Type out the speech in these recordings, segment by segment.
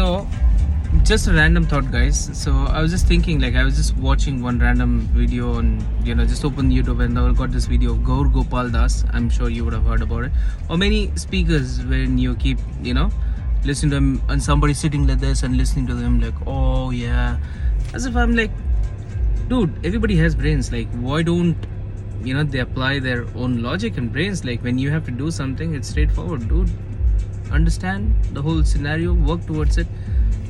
So, just a random thought, guys. So, I was just thinking, like, I was just watching one random video on, just open YouTube and I got this video of Gaur Gopal Das. I'm sure you would have heard about it. Or many speakers when you keep, listening to him and somebody sitting like this and listening to them, like, oh yeah. As if I'm like, dude, everybody has brains. Like, why don't, they apply their own logic and brains? Like, when you have to do something, it's straightforward, dude. Understand the whole scenario, work towards it.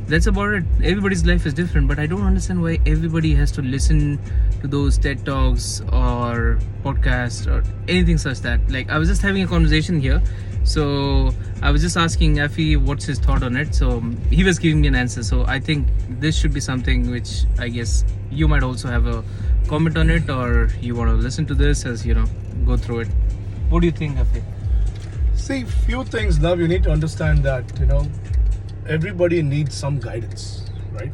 That's about it. Everybody's life is different, but I don't understand why everybody has to listen to those TED Talks or podcasts or anything such that. Like, I was just having a conversation here. So I was just asking Afy what's his thought on it. So he was giving me an answer. So I think this should be something which I guess you might also have a comment on it, or you want to listen to this as, go through it. What do you think, Afy? See, few things, Nav, you need to understand that, everybody needs some guidance, right?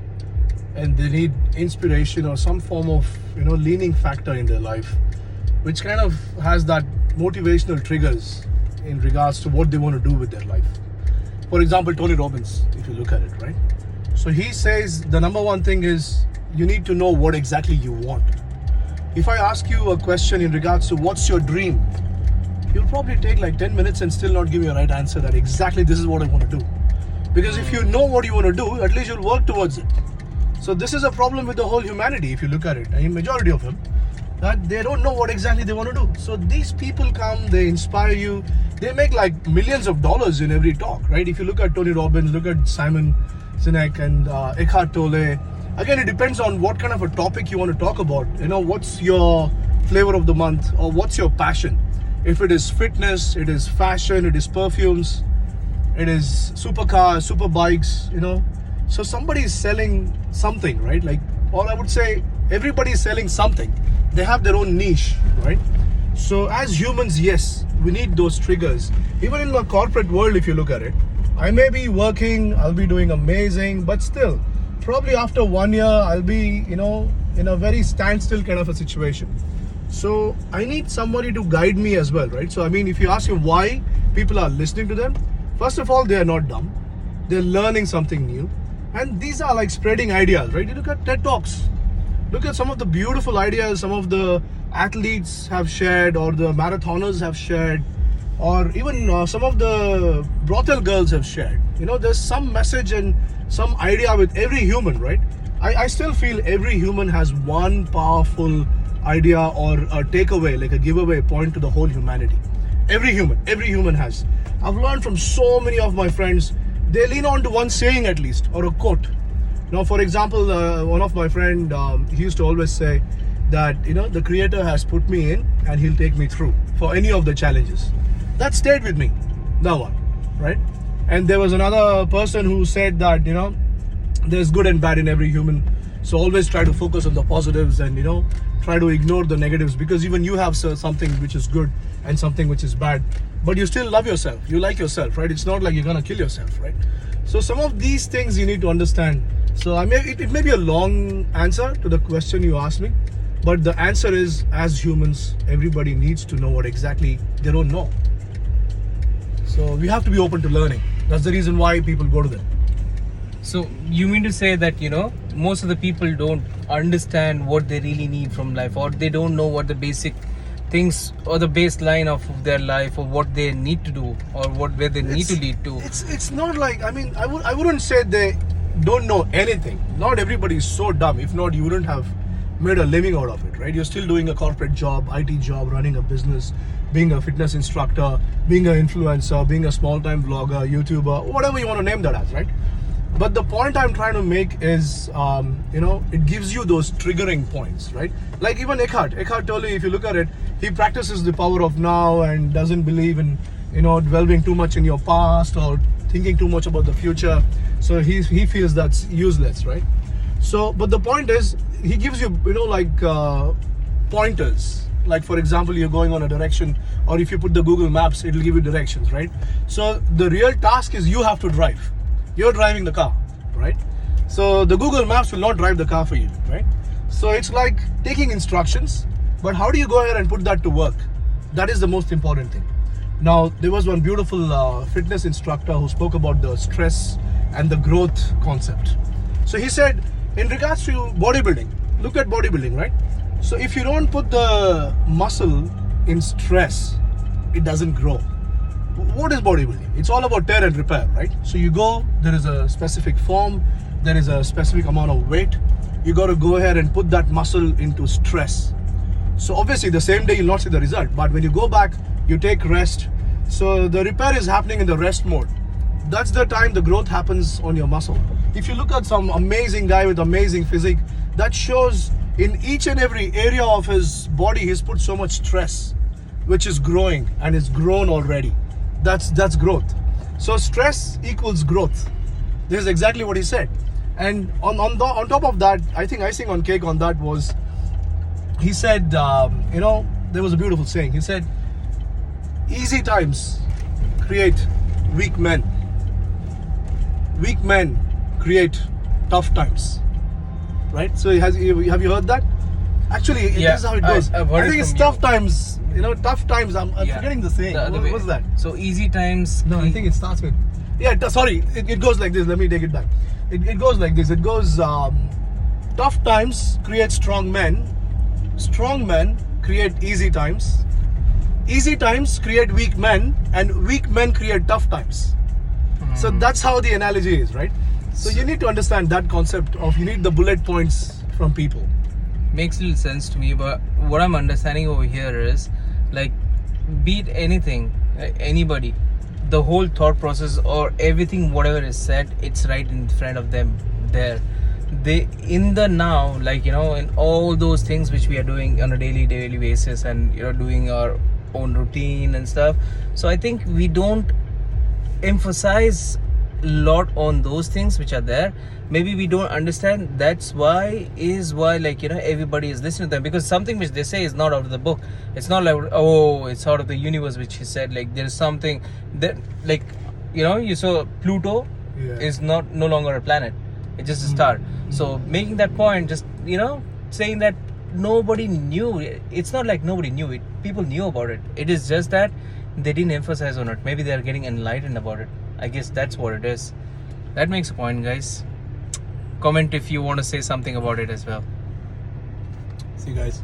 And they need inspiration or some form of, leaning factor in their life, which kind of has that motivational triggers in regards to what they want to do with their life. For example, Tony Robbins, if you look at it, right? So he says the number one thing is you need to know what exactly you want. If I ask you a question in regards to what's your dream, you'll probably take like 10 minutes and still not give me a right answer that exactly this is what I want to do. Because if you know what you want to do, at least you'll work towards it. So this is a problem with the whole humanity, if you look at it. I mean, majority of them, that they don't know what exactly they want to do. So these people come, they inspire you. They make like millions of dollars in every talk, right? If you look at Tony Robbins, look at Simon Sinek and Eckhart Tolle. Again, it depends on what kind of a topic you want to talk about. What's your flavor of the month or what's your passion? If it is fitness, it is fashion, it is perfumes, it is supercars, super bikes, So somebody is selling something, right? Like, or I would say everybody is selling something. They have their own niche, right? So as humans, yes, we need those triggers. Even in the corporate world, if you look at it, I may be working, I'll be doing amazing, but still, probably after 1 year, I'll be, in a very standstill kind of a situation. So I need somebody to guide me as well, right? So I mean, if you ask me why people are listening to them, first of all, they are not dumb. They're learning something new. And these are like spreading ideas, right? You look at TED Talks. Look at some of the beautiful ideas some of the athletes have shared, or the marathoners have shared, or even some of the brothel girls have shared. There's some message and some idea with every human, right? I still feel every human has one powerful idea or a takeaway, like a giveaway point to the whole humanity. Every human has. I've learned from so many of my friends, they lean on to one saying at least, or a quote. Now, for example, one of my friend, he used to always say that, the creator has put me in and he'll take me through for any of the challenges. That stayed with me, that one, right? And there was another person who said that, there's good and bad in every human. So always try to focus on the positives and, try to ignore the negatives, because even you have something which is good and something which is bad, but you still love yourself. You like yourself, right? It's not like you're going to kill yourself, right? So some of these things you need to understand. So it may be a long answer to the question you asked me, but the answer is, as humans, everybody needs to know what exactly they don't know. So we have to be open to learning. That's the reason why people go to them. So you mean to say that, most of the people don't understand what they really need from life, or they don't know what the basic things or the baseline of their life, or what they need to do, or where they need to lead to? It's not like, I wouldn't say they don't know anything. Not everybody is so dumb. If not, you wouldn't have made a living out of it, right? You're still doing a corporate job, IT job, running a business, being a fitness instructor, being an influencer, being a small-time vlogger, YouTuber, whatever you want to name that as, right? But the point I'm trying to make is, it gives you those triggering points, right? Like even Eckhart Tolle, if you look at it, he practices the power of now and doesn't believe in, dwelling too much in your past or thinking too much about the future. So he feels that's useless, right? So, but the point is, he gives you, pointers. Like, for example, you're going on a direction, or if you put the Google Maps, it'll give you directions, right? So the real task is you have to drive. You're driving the car, right? So the Google Maps will not drive the car for you, right? So it's like taking instructions, but how do you go ahead and put that to work? That is the most important thing. Now, there was one beautiful fitness instructor who spoke about the stress and the growth concept. So he said, in regards to bodybuilding, look at bodybuilding, right? So if you don't put the muscle in stress, it doesn't grow. What is bodybuilding? It's all about tear and repair, right? So you go, there is a specific form, there is a specific amount of weight. You got to go ahead and put that muscle into stress. So obviously the same day you'll not see the result, but when you go back, you take rest. So the repair is happening in the rest mode. That's the time the growth happens on your muscle. If you look at some amazing guy with amazing physique, that shows in each and every area of his body, he's put so much stress, which is growing and is grown already. That's growth. So stress equals growth. This is exactly what he said. And on top of that, I think icing on cake on that was, he said, there was a beautiful saying. He said, easy times create weak men. Weak men create tough times. Right? So have you heard that? Actually, this is how it goes. I've heard I think it it's from tough times. Tough times. I'm forgetting the saying. What's that? So easy times. No, I think it starts with. Sorry. It goes like this. Let me take it back. It goes like this. It goes. Tough times create strong men. Strong men create easy times. Easy times create weak men, and weak men create tough times. So that's how the analogy is, right? So you need to understand that concept of, you need the bullet points from people. Makes little sense to me, but what I'm understanding over here is, like, beat anything, anybody, the whole thought process or everything, whatever is said, it's right in front of them there. They in the now, like, in all those things which we are doing on a daily basis, and doing our own routine and stuff. So I think we don't emphasize a lot on those things which are there. Maybe we don't understand. That's why like, everybody is listening to them, because something which they say is not out of the book. It's not like, oh, it's out of the universe, which he said. Like, there's something that, like, you saw Pluto is no longer a planet. It's just a star. So making that point, just saying that nobody knew. It's not like nobody knew it. People knew about it. It is just that they didn't emphasize on it. Maybe they are getting enlightened about it. I guess that's what it is. That makes a point, guys. Comment if you want to say something about it as well. See you guys.